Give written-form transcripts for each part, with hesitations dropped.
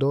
2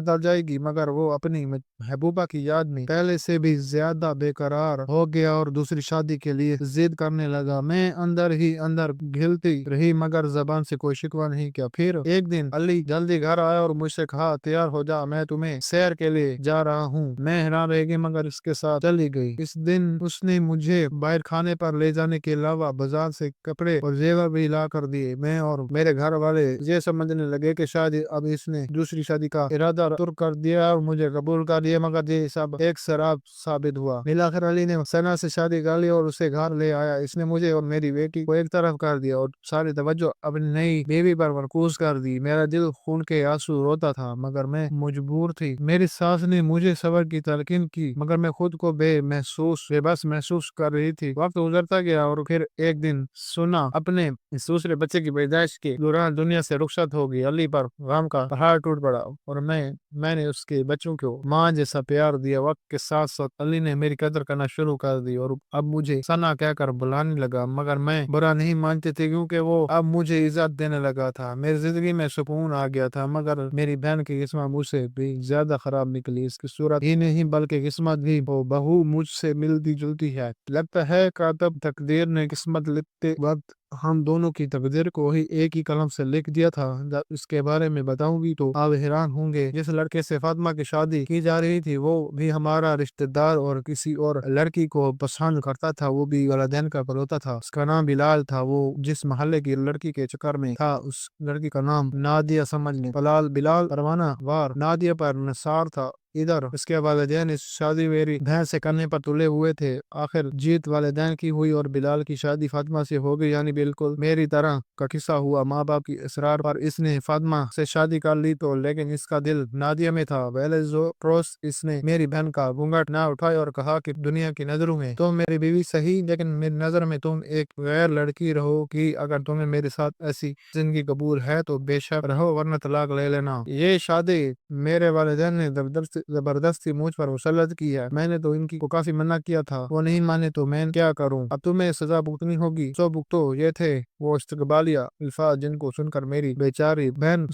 بدل جائے گی، مگر وہ اپنی محبوبہ کی یاد میں پہلے سے بھی زیادہ بے قرار ہو گیا اور دوسری شادی کے لیے ضد کرنے لگا۔ میں اندر ہی اندر گھلتی رہی مگر زبان سے کوئی شکوہ نہیں کیا۔ پھر ایک دن علی جلدی گھر آیا اور مجھ سے کہا تیار ہو جا، میں تمہیں سیر کے لیے جا رہا ہوں۔ میں حیران رہ گئی مگر اس کے ساتھ چلی گئی۔ اس دن اس نے مجھے باہر کھانے پر لے جانے کے علاوہ بازار سے کپڑے اور زیور بھی لا کر دیے۔ میں اور میرے گھر والے یہ سمجھنے لگے کہ شاید اب اس نے دوسری شادی کا ارادہ ترک کر دیا اور مجھے قبول کر لیا، مگر یہ سب ایک سراب ثابت ہوا۔ بالآخر علی نے ثنا سے شادی کر لی اور اسے گھر لے آیا۔ اس نے مجھے اور میری بیٹی کو ایک طرف کر دیا اور ساری توجہ اپنی نئی بیوی پر مرکوز کر دی۔ میرا دل خون کے آنسو روتا تھا مگر میں مجبور تھی۔ میری ساس نے مجھے صبر کی تلقین کی مگر میں خود کو بے بس محسوس کر رہی تھی۔ وقت گزرتا گیا اور پھر ایک دن سنا اپنے دوسرے بچے کی پیدائش کے دوران دنیا سے رخصت ہو گئی۔ علی پر غم کا پہاڑ ٹوٹ پڑا اور میں نے اس کے بچوں کو ماں جیسا پیار دیا۔ وقت کے ساتھ ساتھ علی نے میری قدر کرنا شروع کر دی اور اب مجھے ثنا کہہ کر بلانے لگا، مگر میں برا نہیں مانتی تھی کیونکہ وہ اب مجھے عزت دینے لگا تھا۔ میری زندگی میں سکون آ گیا تھا مگر میری بہن کی قسمت مجھ سے بھی زیادہ خراب نکلی۔ اس کی صورت ہی نہیں بلکہ قسمت بھی بہو مجھ سے ملتی جلتی ہے۔ لگتا ہے کاتب تقدیر نے قسمت لکھتے وقت ہم دونوں کی تقدیر کو ہی ایک ہی قلم سے لکھ دیا تھا۔ جب اس کے بارے میں بتاؤں گی تو آپ حیران ہوں گے۔ جس لڑکے سے فاطمہ کی شادی کی جا رہی تھی وہ بھی ہمارا رشتہ دار اور کسی اور لڑکی کو پسند کرتا تھا، وہ بھی والدین کا پروتا تھا۔ اس کا نام بلال تھا۔ وہ جس محلے کی لڑکی کے چکر میں تھا اس لڑکی کا نام نادیہ سمجھ لیں۔ بلال پروانہ وار نادیہ پر نثار تھا۔ ادھر اس کے والدین اس شادی میری بہن سے کرنے پر تلے ہوئے تھے۔ آخر جیت والدین کی ہوئی اور بلال کی شادی فاطمہ سے ہو گئی، یعنی بالکل میری طرح کا قصہ ہوا۔ ماں باپ کی اصرار پر اس نے فاطمہ سے شادی کر لی تو لیکن اس کا دل نادیہ میں تھا۔ پہلے روز اس نے میری بہن کا گھونگھٹ نہ اٹھایا اور کہا کہ دنیا کی نظروں میں تم میری بیوی صحیح لیکن میری نظر میں تم ایک غیر لڑکی رہو گی۔ اگر تمہیں میرے ساتھ ایسی زندگی قبول ہے تو بے شک رہو ورنہ طلاق لے لینا۔ یہ شادی میرے والدین نے زبردستی مجھ پر مسلط کی ہے۔ میں نے تو ان کو کافی منع کیا تھا، وہ نہیں مانے تو میں کیا کروں؟ اب تمہیں سزا بھگتنی ہوگی۔ سو بھگتو۔ یہ تھے وہ استقبالیہ الفاظ جن کو سن کر میری بیچاری بہن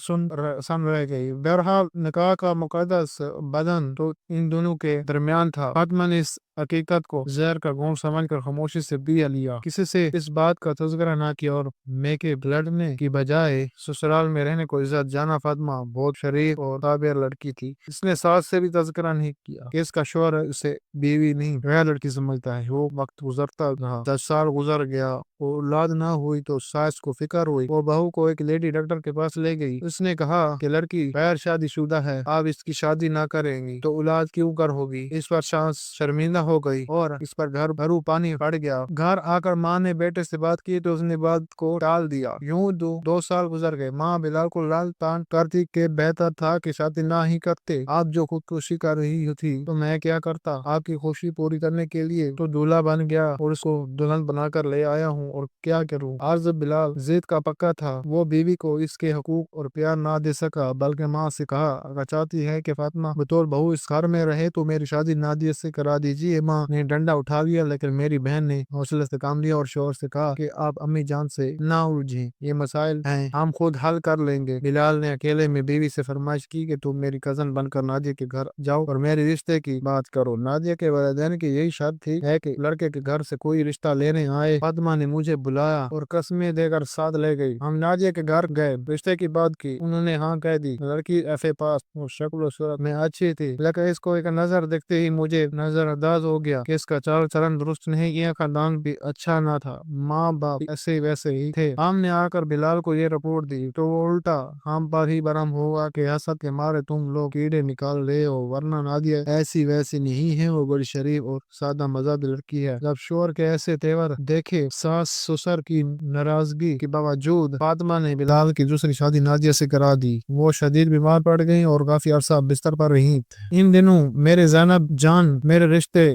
سن رہ گئی۔ بہرحال نکاح کا مقدس بندھن تو ان دونوں کے درمیان تھا۔ فاطمہ نے اس حقیقت کو زہر کا گھونٹ سمجھ کر خاموشی سے پی لیا، کسی سے اس بات کا تذکرہ نہ کیا اور میکے لڑنے کی بجائے سسرال میں رہنے کو عزت جانا۔ فاطمہ بہت شریف اور تابع لڑکی تھی۔ اس نے ساس سے بھی تذکرہ نہیں کیا کہ اس کا شوہر اسے بیوی نہیں غیر لڑکی سمجھتا ہے۔ وہ وقت گزرتا رہا، 10 سال گزر گیا، اولاد نہ ہوئی تو ساس کو فکر ہوئی۔ وہ بہو کو ایک لیڈی ڈاکٹر کے پاس لے گئی۔ اس نے کہا کہ لڑکی غیر شادی شدہ ہے، آپ اس کی شادی نہ کریں گی تو اولاد کیوں کر ہوگی؟ اس پر ساس شرمندہ ہو گئی اور اس پر گھروں پانی پڑ گیا۔ گھر آ کر ماں نے بیٹے سے بات کی تو اس نے بات کو ٹال دیا۔ یوں 2 سال گزر گئے۔ ماں بلال کو لال تان کرتی کہ بہتر تھا کہ شادی نہ ہی کرتے، آپ جو خودکشی کر رہی تھی تو میں کیا کرتا؟ آپ کی خوشی پوری کرنے کے لیے تو دولہا بن گیا اور اس کو دلہن بنا کر لے آیا ہوں، اور کیا کروں؟ عرض بلال ضد کا پکا تھا۔ وہ بیوی کو اس کے حقوق اور پیار نہ دے سکا بلکہ ماں سے کہا اگر چاہتی ہے کہ فاطمہ بطور بہو اس گھر میں رہے تو میری شادی نادیہ سے کرا دیجیے۔ ماں نے ڈنڈا اٹھا لیا لیکن میری بہن نے حوصلے سے کام لیا اور شوہر سے کہا کہ آپ امی جان سے نہ الجھیں، یہ مسائل ہیں ہم خود حل کر لیں گے۔ بلال نے اکیلے میں بیوی سے فرمائش کی کہ تم میری کزن بن کر نادیہ کے گھر جاؤ اور میرے رشتے کی بات کرو۔ نادیہ کے والدین کی یہی شرط تھی ہے کہ لڑکے کے گھر سے کوئی رشتہ لینے آئے۔ فاطمہ نے مجھے بلایا اور قسمیں دے کر ساتھ لے گئی۔ ہم نادیہ کے گھر گئے، رشتے کی بات کی، انہوں نے ہاں کہہ دی۔ لڑکی ایف اے پاس اور شکل و صورت میں اچھی تھی لیکن اس کو ایک نظر دیکھتے ہی مجھے نظر انداز ہو گیا کہ اس کا چال چلن درست نہیں، یہ خاندان بھی اچھا نہ تھا، ماں باپ ایسے ویسے ہی تھے۔ ہم نے آ کر بلال کو یہ رپورٹ دی تو وہ الٹا ہم پر ہی برہم ہوا کہ حسد کے مارے تم لوگ کیڑے نکال رہے ہو، ورنہ نادیہ ایسی ویسی نہیں ہے، وہ بڑی شریف اور سادہ مزاج لڑکی ہے۔ جب شوہر کے ایسے تیور دیکھے ساس سسر کی ناراضگی کے باوجود فاطمہ نے بلال کی دوسری شادی نادیہ سے کرا دی۔ وہ شدید بیمار پڑ گئی اور کافی عرصہ بستر پر رہی۔ ان دنوں میرے زینب جان میرے رشتے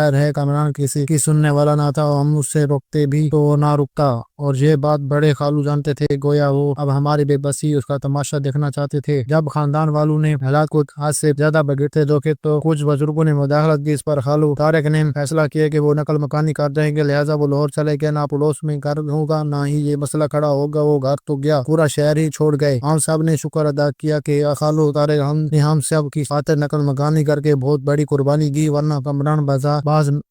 ظاہر ہے کامران کسی کی سننے والا نہ تھا، ہم اس سے روکتے بھی تو وہ نہ رکتا، اور یہ بات بڑے خالو جانتے تھے، گویا وہ اب ہماری بے بسی اس کا تماشا دیکھنا چاہتے تھے۔ جب خاندان والوں نے حالات کو ہاتھ سے زیادہ بگڑتے دیکھے تو کچھ بزرگوں نے مداخلت کی۔ اس پر خالو طارق نے فیصلہ کیا کہ وہ نقل مکانی کر جائیں گے، لہٰذا وہ لاہور چلے گئے۔ نہ پڑوس میں گھر ہوگا نہ ہی یہ مسئلہ کھڑا ہوگا، وہ گھر تو گیا، پورا شہر ہی چھوڑ گئے۔ ہم سب نے شکر ادا کیا کہ خالو طارق ہم سب کی خاطر نقل مکانی کر کے بہت بڑی قربانی کی، ورنہ کامران باز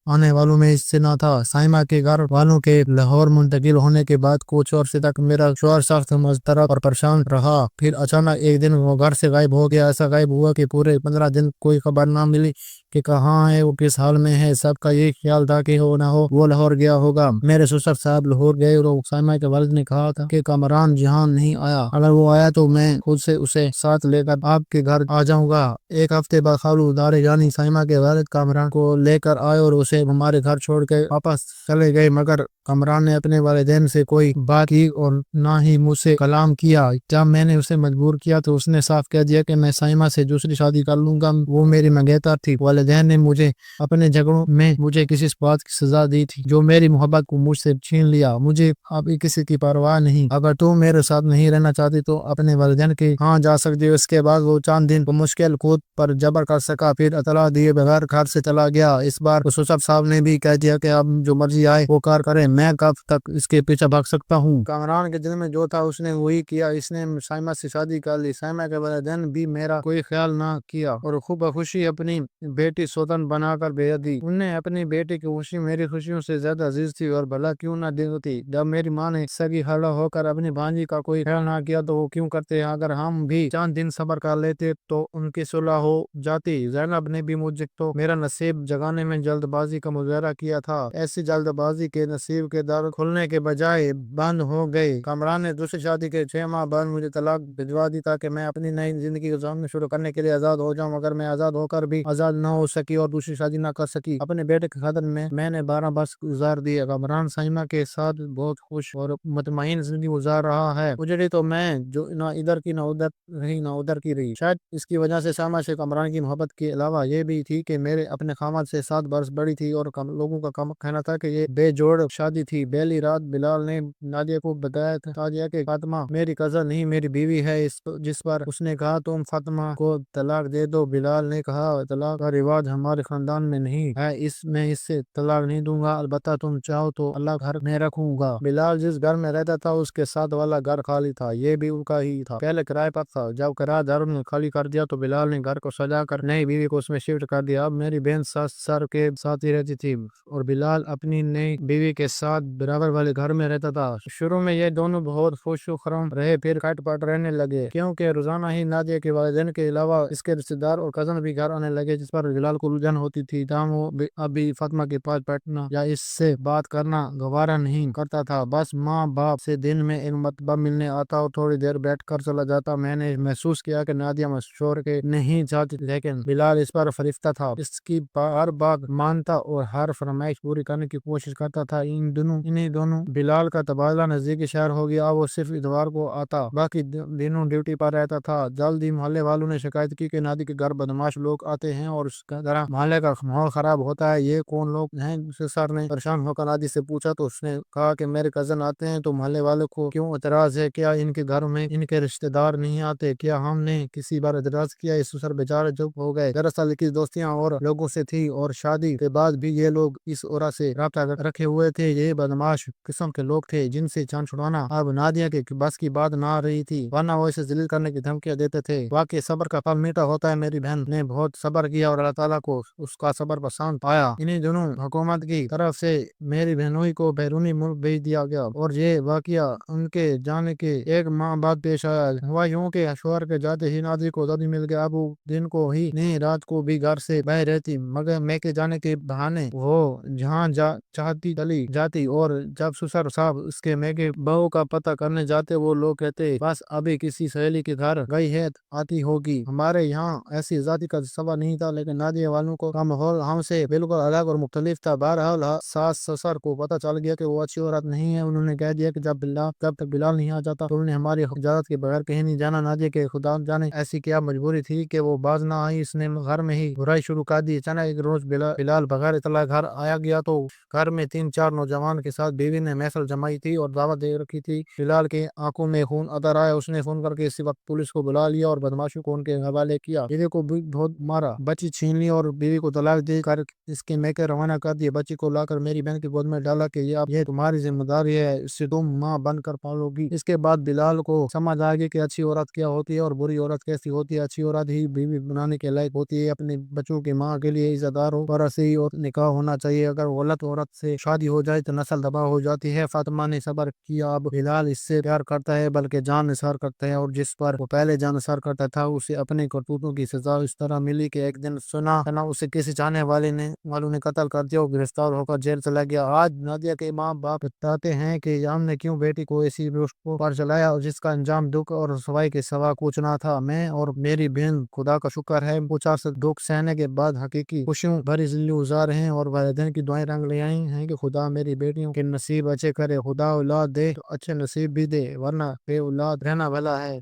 آنے والوں میں اس سے نہ تھا۔ سائمہ کے گھر والوں کے لاہور منتقل ہونے کے بعد کچھ عرصے تک میرا شوہر سخت مضطرب اور پریشان رہا، پھر اچانک ایک دن وہ گھر سے غائب ہو گیا۔ ایسا غائب ہوا کہ پورے 15 دن کوئی خبر نہ ملی کہ کہاں ہے، وہ کس حال میں ہے۔ سب کا یہ خیال تھا کہ ہو نہ ہو وہ لاہور گیا ہوگا۔ میرے سسر صاحب لاہور گئے اور سائمہ کے والد نے کہا تھا کہ کامران جہاں نہیں آیا، اگر وہ آیا تو میں خود سے اسے ساتھ لے کر آپ کے گھر آ جاؤں گا۔ ایک ہفتے بعد خالو طارق یعنی سائمہ کے والد کامران کو لے کر آئے اور اسے ہمارے گھر چھوڑ کے واپس چلے گئے، مگر کامران نے اپنے والدین سے کوئی بات کی اور نہ ہی مجھ سے کلام کیا۔ جب میں نے اسے مجبور کیا تو اس نے صاف کہہ دیا کہ میں سائمہ سے دوسری شادی کر لوں گا، وہ میری منگیتر تھی۔ والدین نے مجھے اپنے جھگڑوں میں مجھے کسی بات کی سزا دی تھی، جو میری محبت کو مجھ سے چھین لیا۔ مجھے اب کسی کی پرواہ نہیں، اگر تم میرے ساتھ نہیں رہنا چاہتی تو اپنے والدین کے ہاں جا سکتی ہو۔ اس کے بعد وہ چند دن مشکل خود پر جبر کر سکا، پھر اطلاع دیے بغیر گھر سے چلا گیا۔ اس بار سسر صاحب نے بھی کہہ دیا کہ اب جو مرضی آئے وہ کار کرے، میں کب تک اس کے پیچھے بھاگ سکتا ہوں۔ کامران کے دل میں جو تھا اس نے وہی کیا، اس نے سائمہ سے شادی کر لی۔ سائمہ کے والدین بھی میرا کوئی خیال نہ کیا اور خوب خوشی اپنی بیٹی سوتن بنا کر بھیج دی۔ انہیں اپنی بیٹی کی خوشی میری خوشیوں سے زیادہ عزیز تھی، اور بھلا کیوں نہ ہوتی۔ جب میری ماں نے سگی خالہ ہو کر اپنی بھانجی کا کوئی خیال نہ کیا تو وہ کیوں کرتے؟ اگر ہم بھی چند دن صبر کر لیتے تو ان کی صلح ہو جاتی۔ زینب نے بھی مجھے تو میرا نصیب جگانے میں جلد بازی کا مظاہرہ کیا تھا، ایسی جلد بازی کے نصیب کے در کھلنے کے بجائے بند ہو گئے۔ کامران نے دوسری شادی کے 6 ماہ بعد مجھے طلاق بھجوا دی تاکہ میں اپنی نئی زندگی کو شروع کرنے کے لیے آزاد ہو جاؤں، مگر میں آزاد ہو کر بھی آزاد نہ ہو سکی اور دوسری شادی نہ کر سکی۔ اپنے بیٹے کی خاطر میں نے 12 برس گزار دیے۔ کامران سائمہ کے ساتھ بہت خوش اور مطمئن زندگی گزار رہا ہے۔ اجڑی تو میں جو نہ ادھر کی نہ ادھر رہی نہ ادھر کی رہی۔ شاید اس کی وجہ سے سائمہ سے کامران کی محبت کے علاوہ یہ بھی تھی کہ میرے اپنے خامد سے 7 برس بڑی تھی، اور لوگوں کا کہنا تھا کہ یہ بے جوڑ شادی تھی۔ پہلی رات بلال نے نادیہ کو بتایا تھا کہ فاطمہ میری کزن نہیں میری بیوی ہے، جس پر اس نے کہا تم فاطمہ کو طلاق دے دو۔ بلال نے کہا طلاق کا رواج ہمارے خاندان میں نہیں ہے، میں اس سے طلاق نہیں دوں گا، البتہ تم چاہو تو اللہ گھر میں رکھوں گا۔ بلال جس گھر میں رہتا تھا اس کے ساتھ والا گھر خالی تھا، یہ بھی ان کا ہی تھا، پہلے کرائے پر تھا۔ جب کرایہ داروں نے خالی کر دیا تو بلال نے گھر کو سجا کر نئی بیوی کو اس میں شفٹ کر دیا۔ اب میری بہن سر کے ساتھ ہی رہتی تھی اور بلال اپنی نئی بیوی کے ساتھ برابر والے گھر میں رہتا تھا۔ شروع میں یہ دونوں بہت خوش و خرم رہے، پھر کٹ پٹ رہنے لگے، کیونکہ روزانہ ہی نادیہ کے والدین کے علاوہ اس کے رشتہ دار اور کزن بھی گھر آنے لگے، جس پر بلال کو الجھن ہوتی تھی۔ تاہم وہ ابھی فاطمہ کے پاس بیٹھنا یا اس سے بات کرنا گوارا نہیں کرتا تھا، بس ماں باپ سے دن میں ایک مرتبہ ملنے آتا اور تھوڑی دیر بیٹھ کر چلا جاتا۔ میں نے محسوس کیا کہ نادیہ مشورے کے نہیں چاہتی، لیکن بلال اس پر فریفتہ تھا، اس کی ہر بات مانتا اور ہر فرمائش پوری کرنے کی کوشش کرتا تھا۔ انہی دونوں بلال کا تبادلہ نزدیکی شہر ہو گیا، وہ صرف اتوار کو آتا، باقی دنوں ڈیوٹی پر رہتا تھا۔ جلد ہی محلے والوں نے شکایت کی کہ نادی کے گھر بدماش لوگ آتے ہیں اور اس طرح محلے کا ماحول خراب ہوتا ہے۔ یہ کون لوگ ہیں؟ سر نے پریشان ہو کر نادی سے پوچھا تو اس نے کہا کہ میرے کزن آتے ہیں۔ تو محلے والوں کو کیوں اعتراض ہے؟ کیا ان کے گھر میں ان کے رشتہ دار نہیں آتے؟ کیا ہم نے کسی بار اعتراض کیا؟ اس سسر بیچارے چپ ہو گئے۔ دراصل کی دوستیاں اور لوگوں سے تھی اور شادی کے بعد بھی یہ لوگ اس عورت سے رابطہ رکھے ہوئے تھے۔ یہ بدماش قسم کے لوگ تھے جن سے جان چھڑانا اب نادیہ کے بس کی بات نہ رہی تھی، ورنہ وہ اسے ذلیل کرنے کی دھمکیاں دیتے تھے۔ واقعی صبر کا پھل میٹھا ہوتا ہے۔ میری بہن نے بہت صبر کیا اور اللہ تعالیٰ کو اس کا صبر پسند آیا۔ انہی دنوں حکومت کی طرف سے میری بہنوئی کو بیرونی ملک بھیج دیا گیا اور یہ واقعہ ان کے جانے کے 1 ماہ بعد پیش آیا۔ ہوا یوں کہ شوہر کے جاتے ہی نادی کو دادی مل گیا۔ اب وہ دن کو ہی نہیں رات کو بھی گھر سے باہر رہتی، مگر میں کے جانے کے بہانے وہ جہاں چاہتی چلی جاتی۔ جاتی، اور جب سسر صاحب اس کے میگے بہو کا پتہ کرنے جاتے وہ لوگ کہتے بس ابھی کسی سہیلی کے گھر گئی ہے آتی ہوگی۔ ہمارے یہاں ایسی ذاتی کا سوال نہیں تھا، لیکن نادیہ والوں کو کا ماحول ہم سے بالکل الگ اور مختلف تھا۔ بہرحال ساس سسر کو پتہ چل گیا کہ وہ اچھی عورت نہیں ہے۔ انہوں نے کہہ دیا کہ جب تک بلال نہیں آ جاتا تو انہوں نے ہماری اجازت کے بغیر کہیں نہیں جانا۔ نادیہ کے خدا جانے ایسی کیا مجبوری تھی کہ وہ باز نہ آئی، اس نے گھر میں ہی برائی شروع کر دی۔ اچانک ایک روز بلال بغیر اطلاع گھر آیا گیا تو گھر میں 3-4 نوجوان کے ساتھ بیوی نے محفل جمائی تھی اور دعوت دے رکھی تھی۔ بلال کے آنکھوں میں خون اتر آیا، اس نے فون کر کے اسی وقت پولیس کو بلا لیا اور بدماشوں کو ان کے حوالے کیا۔ بیوی کو بھی بہت مارا، بچی چھین لی اور بیوی کو طلاق دے کر اس کے میکے روانہ کر دیا۔ بچی کو لا کر میری بہن کی گود میں ڈالا کہ یہ تمہاری ذمہ داری ہے، اس سے تم ماں بن کر پالو گی۔ اس کے بعد بلال کو سمجھ آ گئی کہ اچھی عورت کیا ہوتی ہے اور بری عورت کیسی ہوتی ہے۔ اچھی عورت ہی بیوی بنانے کے لائق ہوتی ہے، اپنے بچوں کی ماں کے لیے عزت دار ہو اور صحیح اور نکاح ہونا چاہیے۔ اگر غلط عورت سے شادی ہو جائے تو نسل تباہ ہو جاتی ہے۔ فاطمہ نے صبر کیا، اب بلال اس سے پیار کرتا ہے بلکہ جان نثار کرتا ہے، اور جس پر وہ پہلے جان نثار کرتا تھا اسے اپنے کرتوتوں کی سزا اس طرح ملی کہ ایک دن سنا اسے کسی چاہنے والوں نے قتل کر دیا اور گرفتار ہو کر جیل چلا گیا۔ آج نادیہ کے ماں باپ بتاتے ہیں کہ ہم نے کیوں بیٹی کو ایسی رشتوں پر چلایا اور جس کا انجام دکھ اور رسوائی کے سوا کچھ نہ تھا۔ میں اور میری بہن خدا کا شکر ہے کچھ عرصہ دکھ سہنے کے بعد حقیقی خوشیوں بھری زندگی گزار ہیں، اور والدین کی دعائیں رنگ لے آئی ہیں کہ خدا میری بیٹیوں کے نصیب اچھے کرے، خدا اولاد دے تو اچھے نصیب بھی دے ورنہ بے اولاد رہنا بھلا ہے۔